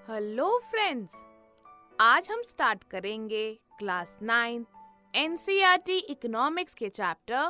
Hello friends, आज हम start करेंगे क्लास 9 एनसीईआरटी इकोनॉमिक्स के चैप्टर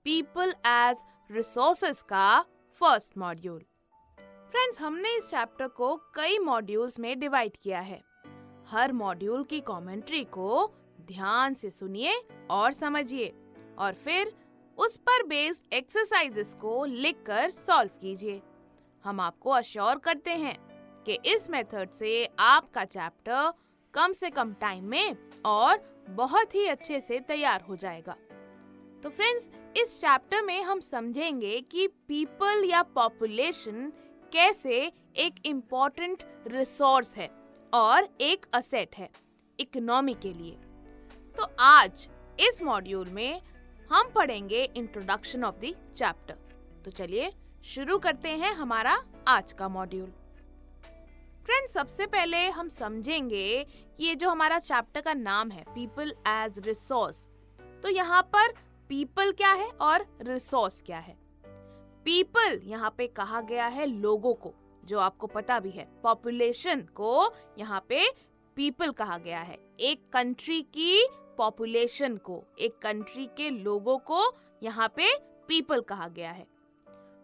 पीपल एज रिसोर्सेज का फर्स्ट मॉड्यूल। फ्रेंड्स, हमने इस चैप्टर को कई मॉड्यूल्स में डिवाइड किया है। हर मॉड्यूल की कमेंट्री को ध्यान से सुनिए और समझिए और फिर उस पर बेस्ड एक्सरसाइजेस को लिखकर सॉल्व कीजिए। हम आपको अश्योर करते हैं कि इस मेथड से आपका चैप्टर कम से कम टाइम में और बहुत ही अच्छे से तैयार हो जाएगा। तो फ्रेंड्स, इस चैप्टर में हम समझेंगे कि पीपल या पॉपुलेशन कैसे एक इम्पोर्टेंट रिसोर्स है और एक असेट है इकोनॉमी के लिए। तो आज इस मॉड्यूल में हम पढ़ेंगे इंट्रोडक्शन ऑफ द चैप्टर। तो चलिए शुरू करते हैं हमारा आज का मॉड्यूल। फ्रेंड्स, सबसे पहले हम समझेंगे कि ये जो हमारा चैप्टर का नाम है पीपल एज रिसोर्स, तो यहाँ पर पीपल क्या है और रिसोर्स क्या है। पीपल यहाँ पे कहा गया है लोगों को, जो आपको पता भी है। पॉपुलेशन को यहाँ पे पीपल कहा गया है। एक कंट्री की पॉपुलेशन को, एक कंट्री के लोगों को यहाँ पे पीपल कहा गया है।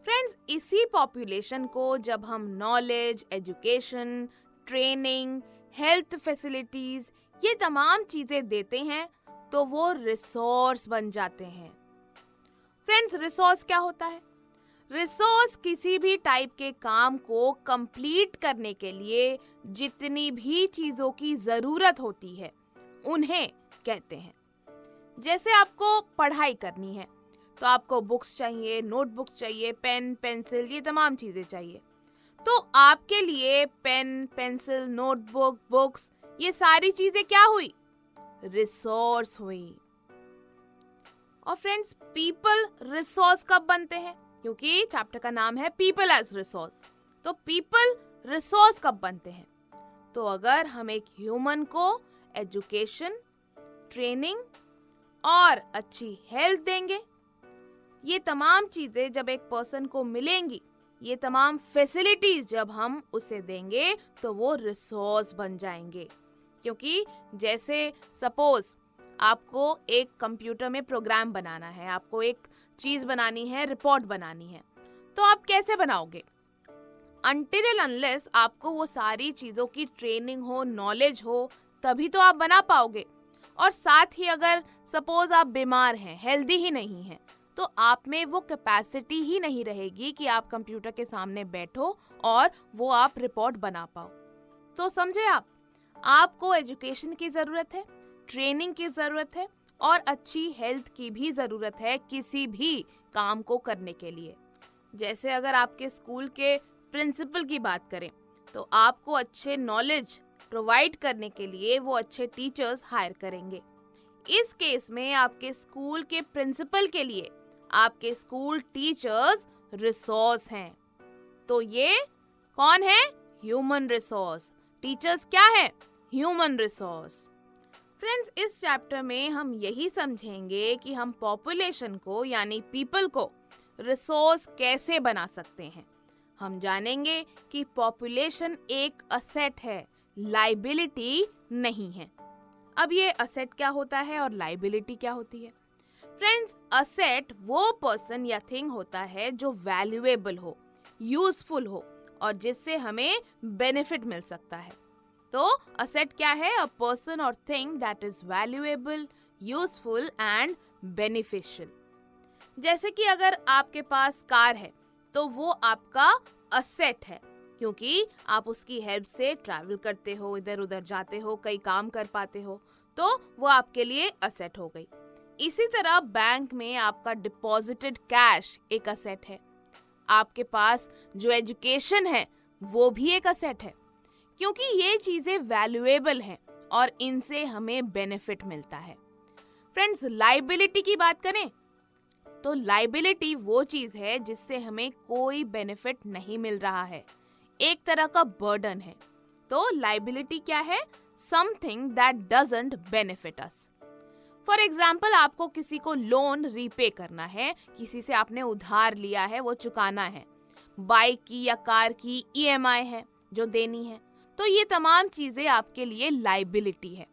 फ्रेंड्स, इसी पॉपुलेशन को जब हम knowledge, education, training, health facilities, ये तमाम चीजें देते हैं तो वो रिसोर्स बन जाते हैं। फ्रेंड्स, रिसोर्स क्या होता है? रिसोर्स किसी भी टाइप के काम को कंप्लीट करने के लिए जितनी भी चीजों की जरूरत होती है उन्हें कहते हैं। जैसे आपको पढ़ाई करनी है तो आपको बुक्स चाहिए, नोटबुक चाहिए, पेन, पेंसिल, ये तमाम चीजें चाहिए। तो आपके लिए पेन, पेंसिल, नोटबुक, बुक्स, ये सारी चीजें क्या हुई? रिसोर्स हुई। और फ्रेंड्स, पीपल रिसोर्स कब बनते हैं? क्योंकि चैप्टर का नाम है पीपल एज रिसोर्स। तो पीपल रिसोर्स कब बनते हैं? तो अगर हम एक ह्यूमन को एजुकेशन, ट्रेनिंग और अच्छी हेल्थ देंगे, ये तमाम चीजें जब एक पर्सन को मिलेंगी, ये तमाम फैसिलिटीज जब हम उसे देंगे तो वो रिसोर्स बन जाएंगे। क्योंकि जैसे सपोज आपको एक कंप्यूटर में प्रोग्राम बनाना है, आपको एक चीज बनानी है, रिपोर्ट बनानी है, तो आप कैसे बनाओगे? अनटिल एंड अनलेस आपको वो सारी चीजों की ट्रेनिंग हो, नॉलेज हो, तभी तो आप बना पाओगे। और साथ ही अगर सपोज आप बीमार हैं, हेल्दी ही नहीं हैं, तो आप में वो कैपेसिटी ही नहीं रहेगी कि आप कंप्यूटर के सामने बैठो और वो आप रिपोर्ट बना पाओ। तो समझे आपको एजुकेशन की जरूरत है, ट्रेनिंग की जरूरत है और अच्छी हेल्थ की भी जरूरत है किसी भी काम को करने के लिए। जैसे अगर आपके स्कूल के प्रिंसिपल की बात करें तो आपको अच्छे नॉलेज प्रोवाइड करने के लिए वो अच्छे टीचर्स हायर करेंगे। इस केस में आपके स्कूल के प्रिंसिपल के लिए आपके स्कूल टीचर्स रिसोर्स हैं। तो ये कौन है? Human resource. टीचर्स क्या है? Human resource. फ्रेंड्स, इस चैप्टर में हम यही समझेंगे कि हम पॉपुलेशन को यानी पीपल को रिसोर्स कैसे बना सकते हैं। हम जानेंगे कि पॉपुलेशन एक असेट है, लायबिलिटी नहीं है। अब ये असेट क्या होता है और लायबिलिटी क्या होती है? फ्रेंड्स, असेट वो पर्सन या थिंग होता है जो वैल्यूएबल हो, यूजफुल हो और जिससे हमें बेनिफिट मिल सकता है। तो असेट क्या है? अ पर्सन और thing that is valuable, useful and beneficial. जैसे कि अगर आपके पास कार है तो वो आपका असेट है, क्योंकि आप उसकी हेल्प से ट्रैवल करते हो, इधर उधर जाते हो, कई काम कर पाते हो, तो वो आपके लिए असेट हो गई। इसी तरह बैंक में आपका डिपॉजिटेड कैश एक असेट है। आपके पास जो एजुकेशन है वो भी एक असेट है, क्योंकि ये चीजें वैल्यूएबल हैं और इनसे हमें बेनिफिट मिलता है। फ्रेंड्स, लायबिलिटी की बात करें तो लायबिलिटी वो चीज है जिससे हमें कोई बेनिफिट नहीं मिल रहा है, एक तरह का बर्डन है। तो लायबिलिटी क्या है? Something that doesn't benefit us. For example, आपको किसी को लोन रीपे करना है, किसी से आपने उधार लिया है, वो चुकाना है। बाइक की या कार की ईएमआई है जो देनी है, तो तो ये तमाम चीजें आपके लिए लाइबिलिटी है।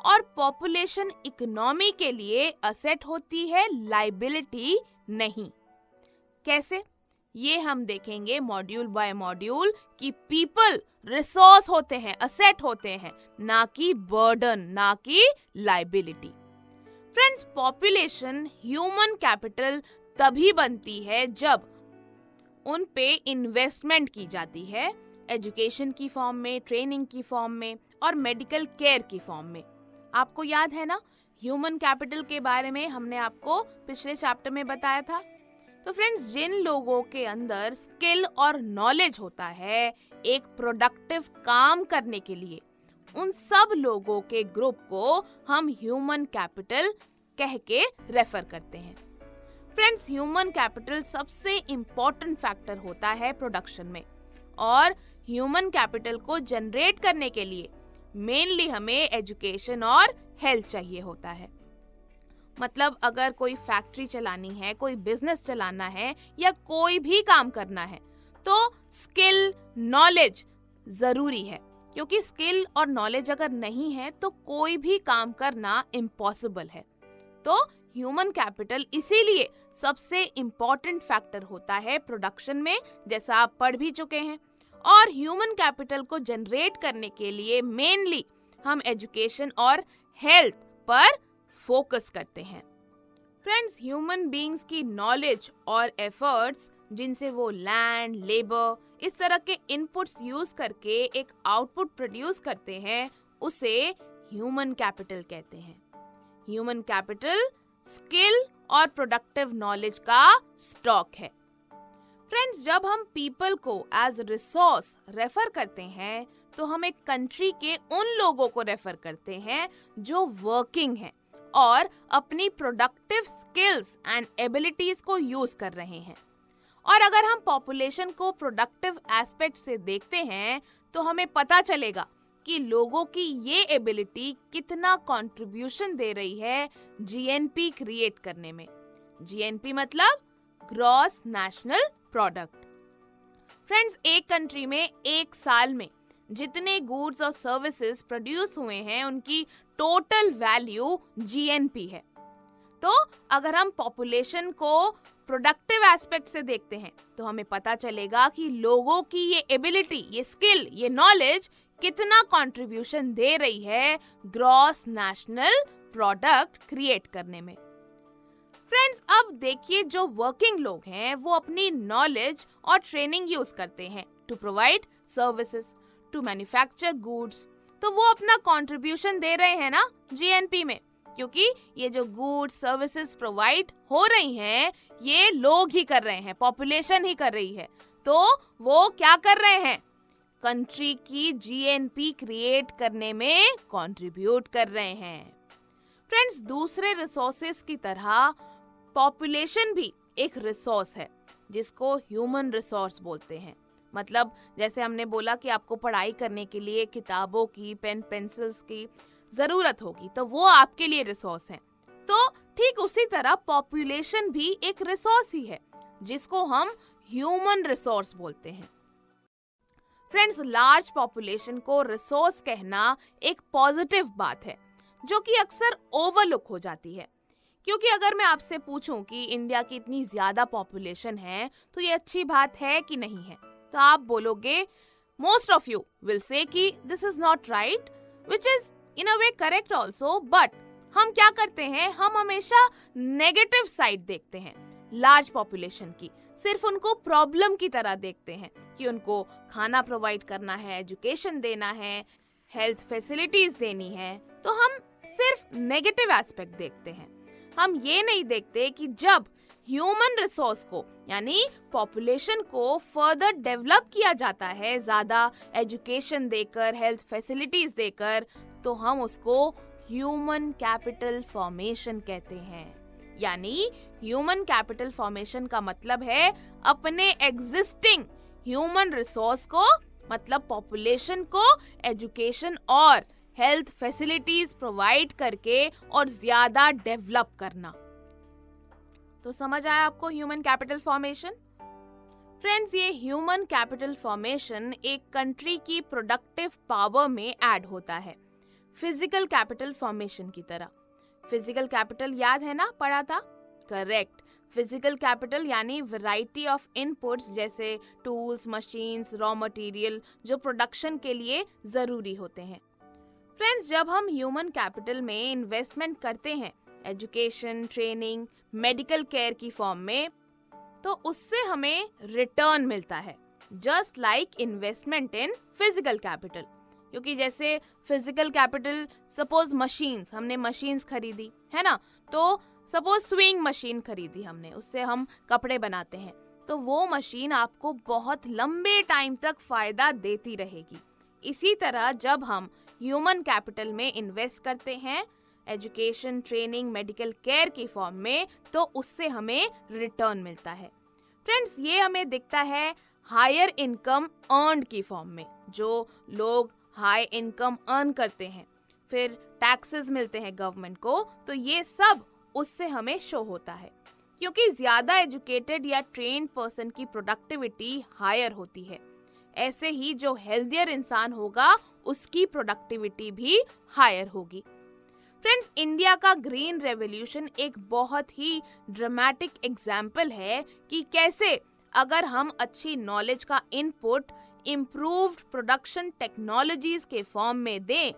और पॉपुलेशन इकोनॉमी के लिए असेट होती है, लाइबिलिटी नहीं। कैसे? ये हम देखेंगे मॉड्यूल बाय मॉड्यूल कि पीपल रिसोर्स होते हैं, असेट होते हैं, ना कि बर्डन, ना कि liability. Friends, population human capital तभी बनती है जब उन पे इन्वेस्टमेंट की जाती है, एजुकेशन की फॉर्म में, ट्रेनिंग की फॉर्म में और मेडिकल केयर की फॉर्म में। आपको याद है ना, ह्यूमन कैपिटल के बारे में हमने आपको पिछले चैप्टर में बताया था। तो फ्रेंड्स, जिन लोगों के अंदर स्किल और नॉलेज होता है एक प्रोडक्टिव काम करने के लिए, उन सब लोगों के ग्रुप को हम ह्यूमन कैपिटल कह के रेफर करते हैं। फ्रेंड्स, ह्यूमन कैपिटल सबसे इम्पोर्टेंट फैक्टर होता है प्रोडक्शन में, और ह्यूमन कैपिटल को जनरेट करने के लिए मेनली हमें एजुकेशन और हेल्थ चाहिए होता है। मतलब अगर कोई फैक्ट्री चलानी है, कोई बिजनेस चलाना है या कोई भी काम करना है तो स्किल, नॉलेज जरूरी है, क्योंकि स्किल और नॉलेज अगर नहीं है तो कोई भी काम करना इम्पॉसिबल है। तो ह्यूमन कैपिटल इसीलिए सबसे इम्पोर्टेंट फैक्टर होता है प्रोडक्शन में, जैसा आप पढ़ भी चुके हैं। और ह्यूमन कैपिटल को जनरेट करने के लिए मेनली हम एजुकेशन और हेल्थ पर फोकस करते हैं। फ्रेंड्स, ह्यूमन बीइंग्स की नॉलेज और एफर्ट्स जिनसे वो लैंड, लेबर, इस तरह के इनपुट्स यूज करके एक आउटपुट प्रोड्यूस करते हैं, उसे ह्यूमन कैपिटल कहते हैं। ह्यूमन कैपिटल स्किल और प्रोडक्टिव नॉलेज का स्टॉक है। फ्रेंड्स, जब हम पीपल को एज रिसोर्स रेफर करते हैं तो हम एक कंट्री के उन लोगों को रेफर करते हैं जो वर्किंग हैं और अपनी प्रोडक्टिव स्किल्स एंड एबिलिटीज को यूज कर रहे हैं। और अगर हम पॉपुलेशन को प्रोडक्टिव एस्पेक्ट से देखते हैं तो हमें पता चलेगा कि लोगों की ये एबिलिटी कितना कंट्रीब्यूशन दे रही है जीएनपी क्रिएट करने में। जीएनपी मतलब ग्रॉस नेशनल प्रोडक्ट। फ्रेंड्स, एक कंट्री में एक साल में जितने गुड्स और सर्विसेज प्रोड्यूस हुए हैं उनकी टोटल वैल्यू जीएनपी है। तो अगर हम पॉपुलेशन को प्रोडक्टिव एस्पेक्ट से देखते हैं तो हमें पता चलेगा कि लोगों की ये एबिलिटी, ये स्किल, ये नॉलेज कितना कंट्रीब्यूशन दे रही है ग्रॉस नेशनल प्रोडक्ट क्रिएट करने में। फ्रेंड्स, अब देखिए, जो वर्किंग लोग हैं वो अपनी नॉलेज और ट्रेनिंग यूज करते हैं to provide services, to manufacture goods. तो वो अपना कंट्रीब्यूशन दे रहे हैं ना जीएनपी में, क्योंकि ये जो गुड्स, सर्विसेज प्रोवाइड हो रही हैं ये लोग ही कर रहे हैं, पॉपुलेशन ही कर रही है। तो वो क्या कर रहे हैं? कंट्री की जीएनपी क्रिएट करने में कंट्रीब्यूट कर रहे हैं। फ्रेंड्स, दूसरे रिसोर्सेज की तरह पॉपुलेशन भी एक रिसोर्स है जिसको ह्यूमन रिसोर्स बोलते हैं। मतलब जैसे हमने बोला कि आपको पढ़ाई करने के लिए किताबों की, पेन पेंसिल्स की जरूरत होगी, तो वो आपके लिए रिसोर्स है। तो ठीक उसी तरह पॉपुलेशन भी एक रिसोर्स ही है जिसको हम ह्यूमन रिसोर्स बोलते हैं। फ्रेंड्स, लार्ज पॉपुलेशन को रिसोर्स कहना एक पॉजिटिव बात है जो कि अक्सर ओवरलुक हो जाती है। क्योंकि अगर मैं आपसे पूछूं कि इंडिया की इतनी ज्यादा पॉपुलेशन है तो ये अच्छी बात है कि नहीं है, तो आप बोलोगे, most of you will say कि this is not right, which is in a way correct also. But हम क्या करते हैं, हम हमेशा नेगेटिव साइड देखते हैं लार्ज पॉपुलेशन की, सिर्फ उनको प्रॉब्लम की तरह देखते हैं कि उनको खाना प्रोवाइड करना है, एजुकेशन देना है, हेल्थ फैसिलिटीज देनी है। तो हम सिर्फ नेगेटिव एस्पेक्ट देखते हैं। हम ये नहीं देखते कि जब ह्यूमन रिसोर्स को यानी पॉपुलेशन को फर्दर डेवलप किया जाता है, ज्यादा एजुकेशन देकर, हेल्थ फैसिलिटीज देकर, तो हम उसको ह्यूमन कैपिटल फॉर्मेशन कहते हैं। यानी ह्यूमन कैपिटल फॉर्मेशन का मतलब है अपने एग्जिस्टिंग ह्यूमन रिसोर्स को, मतलब पॉपुलेशन को, एजुकेशन और हेल्थ फैसिलिटीज प्रोवाइड करके और ज्यादा डेवलप करना। तो समझ आया आपको ह्यूमन कैपिटल फॉर्मेशन? फ्रेंड्स, ये ह्यूमन कैपिटल फॉर्मेशन एक कंट्री की प्रोडक्टिव पावर में ऐड होता है, फिजिकल कैपिटल फॉर्मेशन की तरह। फिजिकल कैपिटल याद है ना, पढ़ा था? करेक्ट। फिजिकल कैपिटल यानी वैरायटी ऑफ इनपुट्स जैसे टूल्स, मशीन्स, रॉ मटेरियल जो प्रोडक्शन के लिए जरूरी होते हैं। फ्रेंड्स, जब हम ह्यूमन कैपिटल में इन्वेस्टमेंट करते हैं एजुकेशन, ट्रेनिंग, मेडिकल केयर की फॉर्म में, तो उससे हमें रिटर्न मिलता है, just like investment in physical capital. क्योंकि जैसे फिजिकल कैपिटल, सपोज मशीन्स, हमने मशीन्स खरीदी है ना, तो सपोज स्विंग मशीन खरीदी हमने, उससे हम कपड़े बनाते हैं, तो वो मशीन आपको बहुत लंबे टाइम तक फायदा देती रहेगी। इसी तरह जब हम ह्यूमन कैपिटल में इन्वेस्ट करते हैं एजुकेशन, ट्रेनिंग, मेडिकल केयर की फॉर्म में, तो उससे हमें रिटर्न मिलता है। फ्रेंड्स, ये हमें दिखता है हायर इनकम अर्न्ड की फॉर्म में, जो लोग हाई इनकम अर्न करते हैं, फिर टैक्सेस मिलते हैं गवर्नमेंट को, तो ये सब उससे हमें शो होता है। क्योंकि ज्यादा एजुकेटेड या ट्रेन्ड पर्सन की प्रोडक्टिविटी हायर होती है, ऐसे ही जो हेल्थियर इंसान होगा उसकी प्रोडक्टिविटी भी हायर होगी। फ्रेंड्स, इंडिया का ग्रीन रेवोल्यूशन एक बहुत ही ड्रामेटिक एग्जाम्पल है कि कैसे अगर हम अच्छी नॉलेज का इनपुट इम्प्रूव्ड प्रोडक्शन टेक्नोलॉजीज के फॉर्म में दें,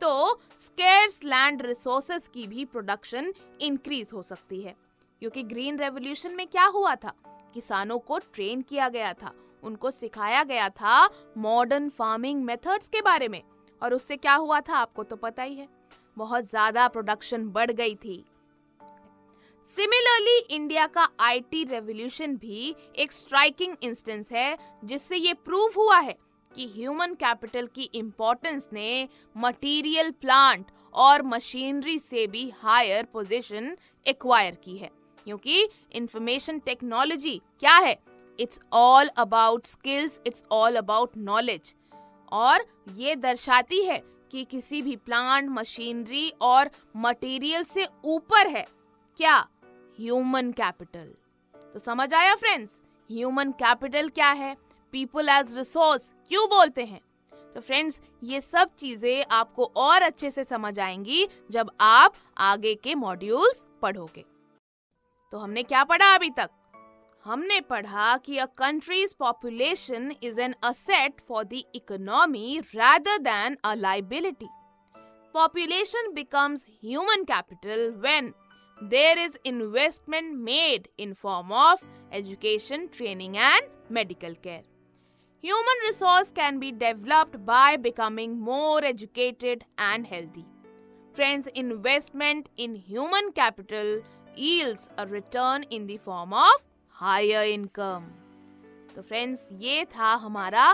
तो स्केर्स लैंड रिसोर्सेज की भी प्रोडक्शन इंक्रीज हो सकती है। क्योंकि ग्रीन रेवोल्यूशन में क्या हुआ था, किसानों को ट्रेन किया गया था, उनको सिखाया गया था मॉडर्न फार्मिंग मेथड्स के बारे में, और उससे क्या हुआ था आपको तो पता ही है, बहुत ज्यादा प्रोडक्शन बढ़ गई थी। सिमिलरली इंडिया का आईटी रेवोल्यूशन भी एक स्ट्राइकिंग इंस्टेंस है, जिससे ये प्रूव हुआ है कि ह्यूमन कैपिटल की इम्पोर्टेंस ने मटेरियल, प्लांट और मशीनरी से भी हायर पोजीशन एक्वायर की है। क्योंकि इंफॉर्मेशन टेक्नोलॉजी क्या है, it's all about skills, it's all about knowledge, और ये दर्शाती है कि किसी भी प्लांट, मशीनरी और मटेरियल से ऊपर है क्या, ह्यूमन कैपिटल। तो समझ आया फ्रेंड्स, ह्यूमन कैपिटल क्या है, पीपल एज रिसोर्स क्यों बोलते हैं। तो फ्रेंड्स, ये सब चीजें आपको और अच्छे से समझ आएंगी जब आप आगे के मॉड्यूल्स पढ़ोगे। तो हमने क्या पढ़ा अभी तक? हमने पढ़ा कि a country's population is an asset for the economy rather than a liability. Population becomes human capital when there is investment made in form of education, training and medical care. Human resource can be developed by becoming more educated and healthy. Friends, investment in human capital yields a return in the form of higher income. तो friends, ये था हमारा